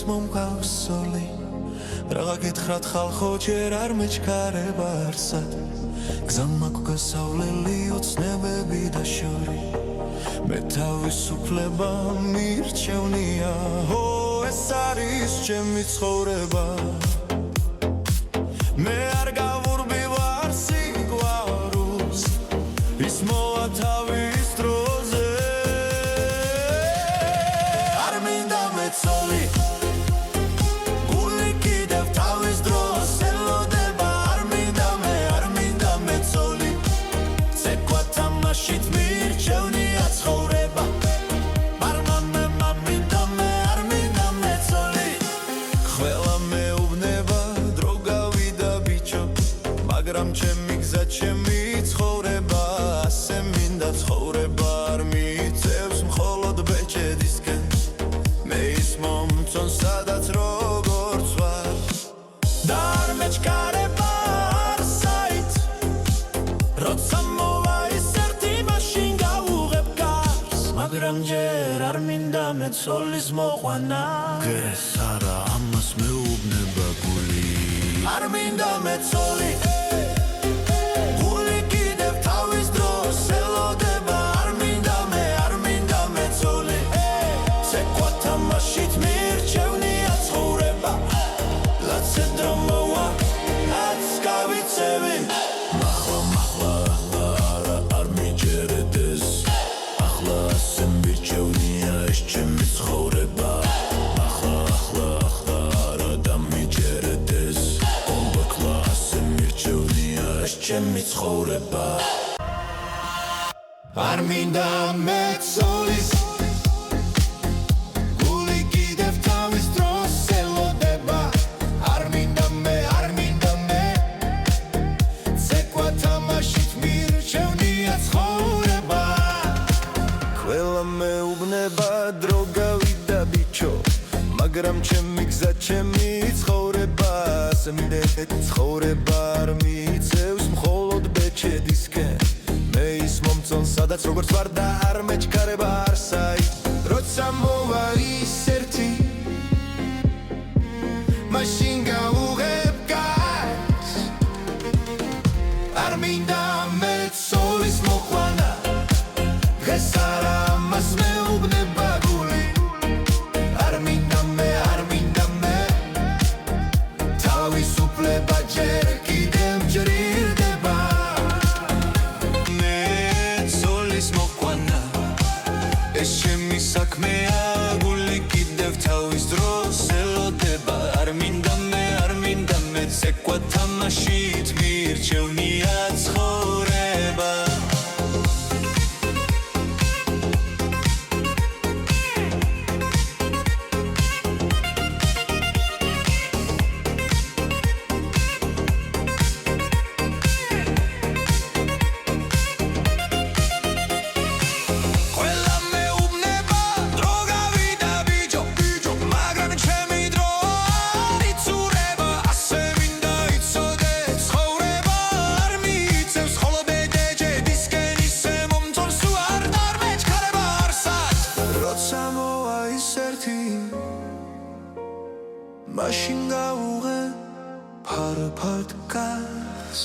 მომყავს სული რაღა გითხრათ ხალხო ჯერ არ მეჩქარება არსად გზა მაქვს გასავლელი ოცნებები და შორი მე თავისუფლება მირჩევნია ეს არის ჩემი ცხოვრება მე არ გავურბივარ სიყვარულს ის მოვა თავის დროზე არ მინდა მეცოლი გული კიდევ თავის დროს ელოდება არ მინდა მეცოლი ცეკვა თამაშით მირჩევნია ცხოვრება მაგრამ ჩემი გზა ჩემი ცხოვრება ასე მინდა ცხოვრება არ მიწევს მხოლოდ ბეჭედისკენ მე ის მომწონ სადაც როგორც ვარ და არ მეჩქარება არსაით როცა მოვა ის ერთი მაშინ გავუღებ გარს მაგრამ ჯერ არ მინდა მეცოლის მოყვანა გეს არა ამას მეუბნება გული არ მინდა მეცოლი ჩემი ცხოვრება არ მინდა მეცოლის გული კიდევ თავის დროს ელოდება არ მინდა მე ცეკვა თამაშით მირჩევნია ცხოვრება ყველა მეუბნება დრო გავიდა ბიჭო მაგრამ ჩემი გზა ჩემი ცხოვრება ასე მინდა ცხოვრება არ მიწევს მხოლოდ ბეჭედისკენ მე ის მომწონ სადაც როგორც ვარ და არ მეჩქარება არსაით როცა მოვა ის ერთი მაშინ გავუღებ გარს არ მინდა მეცოლის მოყვანა დღეს არა ამას მეუბნება გული არ მინდა მე თავისუფლება ჯერ კიდევ ჯრირდება მეცოლის მოყვანა ეს ჩემი საქმეა გული კიდევ თავის დროს ელოდება არ მინდა მე ცეკვა თამაშით მირჩევნია ცხოვრება მაშინ გავუღებ ფარფად გარს